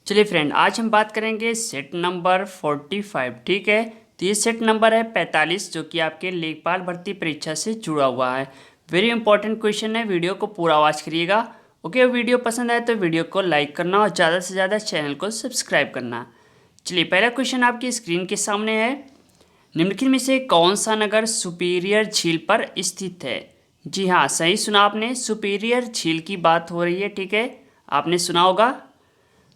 चलिए फ्रेंड, आज हम बात करेंगे सेट नंबर 45। ठीक है, तो ये सेट नंबर है 45 जो कि आपके लेखपाल भर्ती परीक्षा से जुड़ा हुआ है। वेरी इंपॉर्टेंट क्वेश्चन है, वीडियो को पूरा वॉच करिएगा। ओके, वीडियो पसंद आए तो वीडियो को लाइक करना और ज़्यादा से ज़्यादा चैनल को सब्सक्राइब करना। चलिए, पहला क्वेश्चन आपकी स्क्रीन के सामने है। निम्नलिखित में से कौन सा नगर सुपीरियर झील पर स्थित है? जी हाँ, सही सुना आपने, सुपीरियर झील की बात हो रही है। ठीक है, आपने सुना होगा।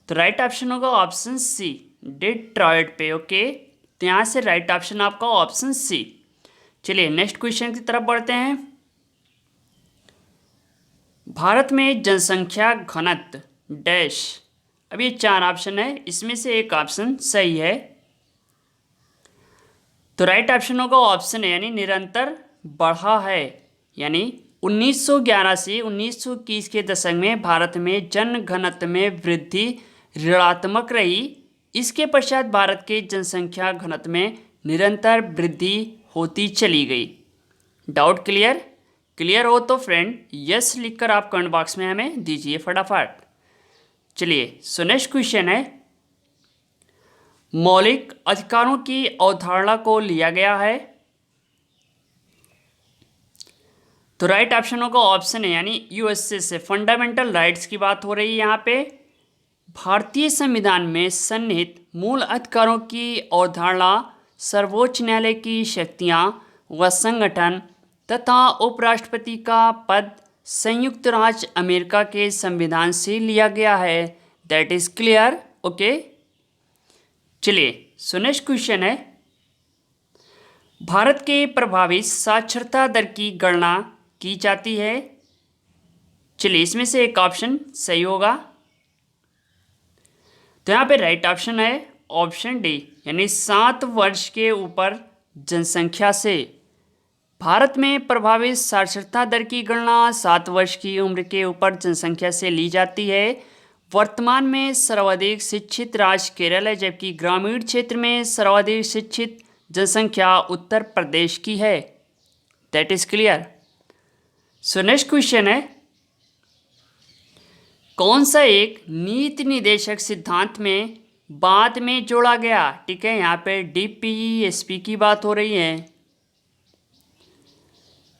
तो राइट ऑप्शन होगा ऑप्शन सी, डिट्रॉयट पे। ओके, तो यहाँ से राइट ऑप्शन आपका ऑप्शन सी। चलिए नेक्स्ट क्वेश्चन की तरफ बढ़ते हैं। भारत में जनसंख्या घनत्व डैश। अब ये चार ऑप्शन है, इसमें से एक ऑप्शन सही है। तो राइट ऑप्शन होगा ऑप्शन है, यानी निरंतर बढ़ा है। यानी 1911 से 1921 के दशक में भारत में जन घनत्व में वृद्धि ऋणात्मक रही। इसके पश्चात भारत के जनसंख्या घनत्व में निरंतर वृद्धि होती चली गई। Doubt clear? क्लियर हो तो फ्रेंड यस लिखकर आप कमेंट बॉक्स में हमें दीजिए फटाफट। चलिए, सो नेक्स्ट क्वेश्चन है, मौलिक अधिकारों की अवधारणा को लिया गया है। तो राइट ऑप्शन होगा ऑप्शन है, यानी यूएसए से फंडामेंटल राइट्स की बात हो रही है यहाँ पे। भारतीय संविधान में सन्निहित मूल अधिकारों की अवधारणा सर्वोच्च न्यायालय की शक्तियाँ व संगठन तथा उपराष्ट्रपति का पद संयुक्त राज्य अमेरिका के संविधान से लिया गया है। That is clear. ओके, चलिए सो नेक्स्ट क्वेश्चन है, भारत के प्रभावी साक्षरता दर की गणना की जाती है। चलिए, इसमें से एक ऑप्शन सही होगा। तो यहाँ पे राइट ऑप्शन है ऑप्शन डी, यानी 7 वर्ष के ऊपर जनसंख्या से भारत में प्रभावित साक्षरता दर की गणना 7 वर्ष की उम्र के ऊपर जनसंख्या से ली जाती है। वर्तमान में सर्वाधिक शिक्षित राज्य केरल है, जबकि ग्रामीण क्षेत्र में सर्वाधिक शिक्षित जनसंख्या उत्तर प्रदेश की है। That is clear. So next question है, कौन सा एक नीति निदेशक सिद्धांत में बाद में जोड़ा गया? ठीक है, यहाँ पे डीपीईएसपी की बात हो रही है।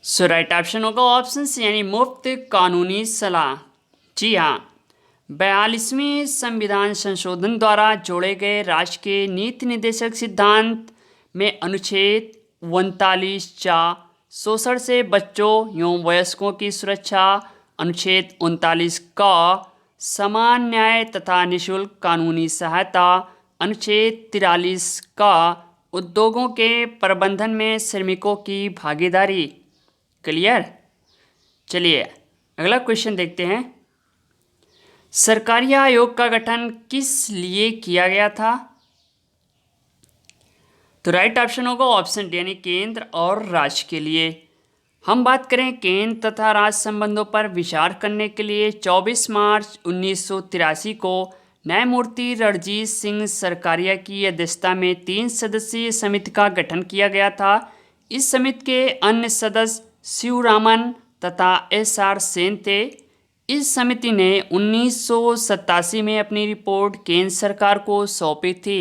सो राइट ऑप्शन होगा ऑप्शन सी, यानी मुफ्त कानूनी सलाह। जी हाँ, 42वें संविधान संशोधन द्वारा जोड़े गए राष्ट्र के नीति निदेशक सिद्धांत में अनुच्छेद 39 शोषण से बच्चों एवं वयस्कों की सुरक्षा, अनुच्छेद 39 का समान न्याय तथा निःशुल्क कानूनी सहायता, अनुच्छेद 43 का उद्योगों के प्रबंधन में श्रमिकों की भागीदारी। क्लियर? चलिए अगला क्वेश्चन देखते हैं, सरकारी आयोग का गठन किस लिए किया गया था? तो राइट ऑप्शन होगा ऑप्शन डी, यानी केंद्र और राज्य के लिए। हम बात करें केंद्र तथा राज्य संबंधों पर विचार करने के लिए 24 मार्च 1983 को न्यायमूर्ति रणजीत सिंह सरकारिया की अध्यक्षता में 3 सदस्यीय समिति का गठन किया गया था। इस समिति के अन्य सदस्य शिवरामन तथा एस.आर. सेन थे। इस समिति ने 1987 में अपनी रिपोर्ट केंद्र सरकार को सौंपी थी।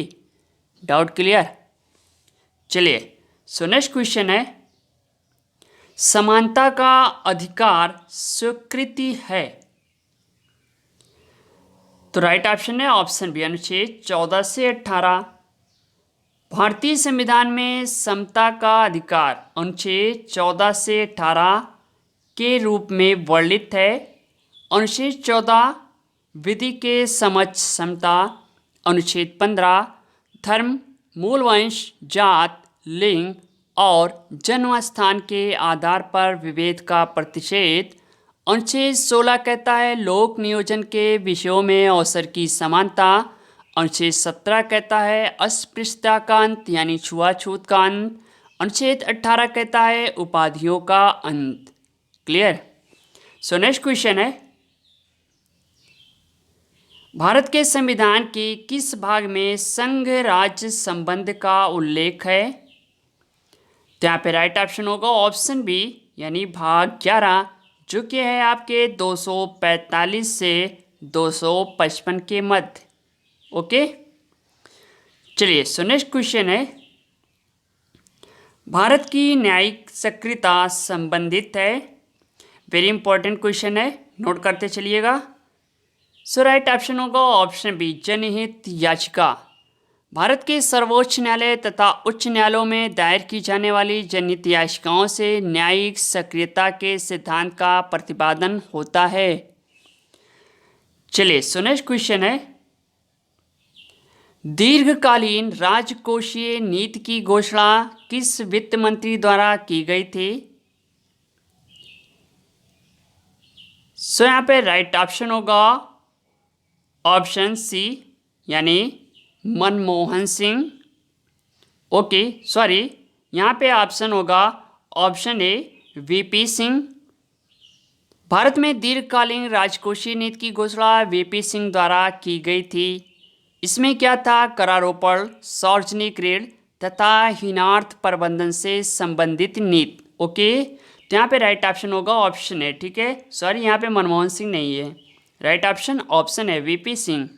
Doubt clear? चलिए सो नेक्स्ट क्वेश्चन है, समानता का अधिकार स्वीकृति है। तो राइट ऑप्शन है ऑप्शन बी, अनुच्छेद 14 से 18। भारतीय संविधान में समता का अधिकार अनुच्छेद 14 से 18 के रूप में वर्णित है। अनुच्छेद 14 विधि के समक्ष समता, अनुच्छेद 15 धर्म, मूल वंश, जात, लिंग और जन्म स्थान के आधार पर विभेद का प्रतिषेध, अनुच्छेद 16 कहता है लोक नियोजन के विषयों में अवसर की समानता, अनुच्छेद 17 कहता है अस्पृश्यता का अंत यानी छुआछूत का अंत, अनुच्छेद 18 कहता है उपाधियों का अंत। क्लियर? सो नेक्स्ट क्वेश्चन है, भारत के संविधान के किस भाग में संघ राज्य संबंध का उल्लेख है? तो यहाँ पे राइट ऑप्शन होगा ऑप्शन बी, यानी भाग 11, जो कि है आपके 245 से 255 के मध्य। ओके, चलिए सो नेक्स्ट क्वेश्चन है, भारत की न्यायिक सक्रियता संबंधित है। वेरी इंपॉर्टेंट क्वेश्चन है, नोट करते चलिएगा। सो राइट ऑप्शन होगा ऑप्शन बी, जनहित याचिका। भारत के सर्वोच्च न्यायालय तथा उच्च न्यायालयों में दायर की जाने वाली जनहित याचिकाओं से न्यायिक सक्रियता के सिद्धांत का प्रतिपादन होता है। चलिए सो नेक्स्ट क्वेश्चन है, दीर्घकालीन राजकोषीय नीति की घोषणा किस वित्त मंत्री द्वारा की गई थी? सो यहाँ पे राइट ऑप्शन होगा ऑप्शन सी, यानी मनमोहन सिंह। ओके सॉरी, यहाँ पे ऑप्शन होगा option A, VP Singh. Bharat में दीर्घकालीन राजकोषीय नीति की घोषणा वीपी सिंह द्वारा की गई थी। इसमें क्या था? करारोपण, सार्वजनिक ऋण तथा हीनार्थ प्रबंधन से संबंधित नीति। ओके, तो यहाँ पे राइट ऑप्शन होगा ऑप्शन ए। ठीक है, सॉरी यहाँ पे मनमोहन सिंह नहीं है, राइट ऑप्शन ऑप्शन है VP Singh.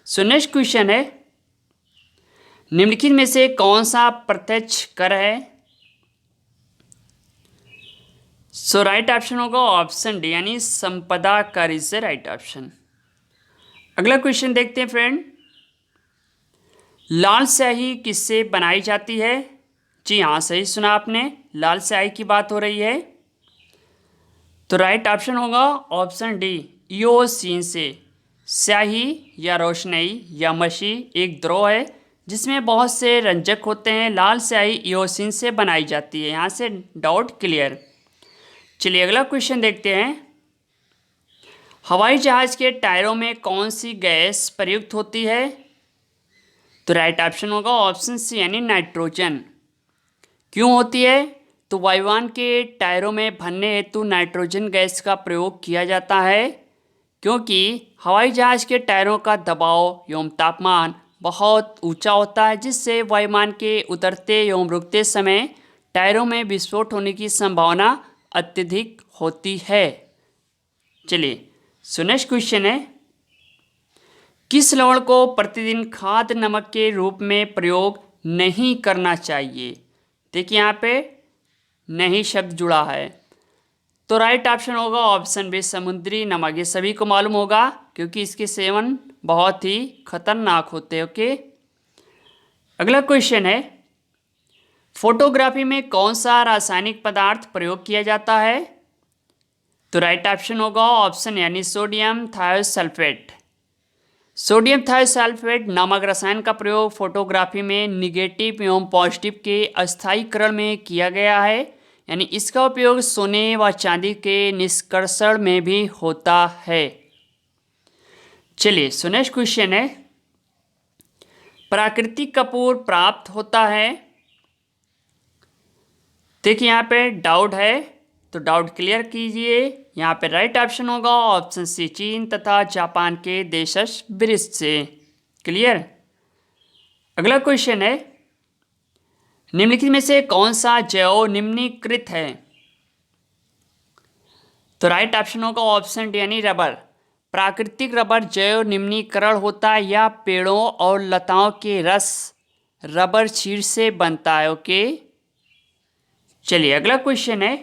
So next question है, निम्नलिखित में से कौन सा प्रत्यक्ष कर है? सो राइट ऑप्शन होगा ऑप्शन डी, यानी संपदा कर इज राइट ऑप्शन। अगला क्वेश्चन देखते हैं फ्रेंड, लाल स्याही किससे बनाई जाती है? जी हाँ, सही सुना आपने, लाल स्याही की बात हो रही है। तो राइट ऑप्शन होगा ऑप्शन डी, इओसिन से। स्याही या रोशनाई या मशी एक द्रव है जिसमें बहुत से रंजक होते हैं। लाल स्याही इओसिन से बनाई जाती है। यहाँ से डाउट क्लियर। चलिए अगला क्वेश्चन देखते हैं, हवाई जहाज के टायरों में कौन सी गैस प्रयुक्त होती है? तो राइट ऑप्शन होगा ऑप्शन सी, यानी नाइट्रोजन। क्यों होती है? तो वायुयान के टायरों में भरने हेतु नाइट्रोजन गैस का प्रयोग किया जाता है, क्योंकि हवाई जहाज के टायरों का दबाव एवं तापमान बहुत ऊंचा होता है, जिससे वायुयान के उतरते एवं रुकते समय टायरों में विस्फोट होने की संभावना अत्यधिक होती है। चलिए सो नेक्स्ट क्वेश्चन है, किस लवण को प्रतिदिन खाद्य नमक के रूप में प्रयोग नहीं करना चाहिए? देखिए यहाँ पे नहीं शब्द जुड़ा है, तो राइट ऑप्शन होगा ऑप्शन बी, समुद्री नमक। ये सभी को मालूम होगा क्योंकि इसके सेवन बहुत ही खतरनाक होते हैं। ओके, अगला क्वेश्चन है, फोटोग्राफी में कौन सा रासायनिक पदार्थ प्रयोग किया जाता है? तो राइट ऑप्शन होगा ऑप्शन यानी सोडियम थायोसल्फेट। सोडियम थायोसल्फेट नामक रसायन का प्रयोग फोटोग्राफी में निगेटिव एवं पॉजिटिव के अस्थायीकरण में किया गया है, यानी इसका उपयोग सोने व चांदी के निष्कर्षण में भी होता है। चलिए सो नेक्स्ट क्वेश्चन है, प्राकृतिक कपूर प्राप्त होता है? देखिए यहाँ पे डाउट है, तो डाउट क्लियर कीजिए। यहाँ पे राइट ऑप्शन होगा ऑप्शन सी, चीन तथा जापान के देशज वृक्ष से। क्लियर। अगला क्वेश्चन है, निम्नलिखित में से कौन सा जैव निम्नीकृत है? तो राइट ऑप्शन होगा ऑप्शन डी, यानी रबर। प्राकृतिक रबर जैव निम्नीकरण होता है या पेड़ों और लताओं के रस रबर चीड़ से बनता है। ओके, चलिए अगला क्वेश्चन है,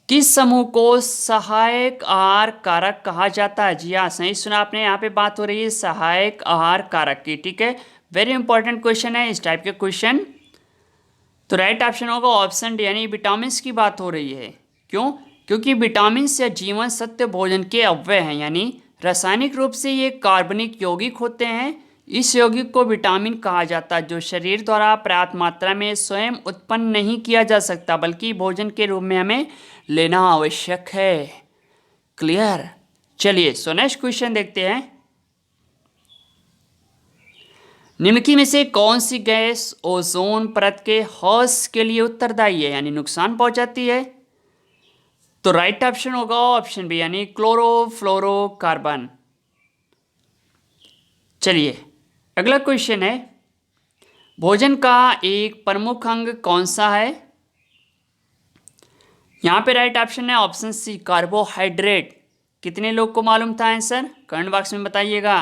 किस समूह को सहायक आहार कारक कहा जाता है? जी हाँ, सही सुना आपने, यहाँ पे बात हो रही है सहायक आहार कारक की। ठीक है, वेरी इंपॉर्टेंट क्वेश्चन है इस टाइप के क्वेश्चन। तो राइट ऑप्शन होगा ऑप्शन डी, यानी विटामिन की बात हो रही है। क्यों? क्योंकि विटामिन या जीवन सत्व भोजन के अव्यय हैं, यानी रासायनिक रूप से ये कार्बनिक यौगिक होते हैं। इस यौगिक को विटामिन कहा जाता है, जो शरीर द्वारा पर्याप्त मात्रा में स्वयं उत्पन्न नहीं किया जा सकता, बल्कि भोजन के रूप में हमें लेना आवश्यक है। क्लियर। चलिए सो नेक्स्ट क्वेश्चन देखते हैं, निम्नलिखित में से कौन सी गैस ओजोन परत के ह्रास के लिए उत्तरदायी है, यानी नुकसान पहुंचाती है? तो राइट ऑप्शन होगा ऑप्शन बी, यानी क्लोरोफ्लोरोकार्बन। चलिए अगला क्वेश्चन है, भोजन का एक प्रमुख अंग कौन सा है? यहाँ पे राइट ऑप्शन है ऑप्शन सी, कार्बोहाइड्रेट। कितने लोग को मालूम था आंसर? कमेंट बॉक्स में बताइएगा।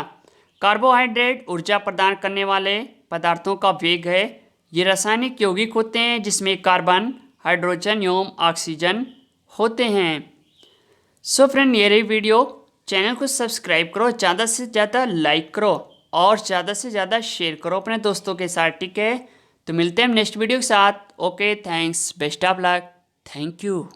कार्बोहाइड्रेट ऊर्जा प्रदान करने वाले पदार्थों का वेग है। ये रासायनिक यौगिक होते हैं जिसमें कार्बन, हाइड्रोजन एवं ऑक्सीजन होते हैं। सो फ्रेंड, ये रही वीडियो। चैनल को सब्सक्राइब करो, ज़्यादा से ज़्यादा लाइक करो और ज़्यादा से ज़्यादा शेयर करो अपने दोस्तों के साथ, ठीक है। तो मिलते हैं नेक्स्ट वीडियो के साथ। Okay, thanks, best of luck, thank you.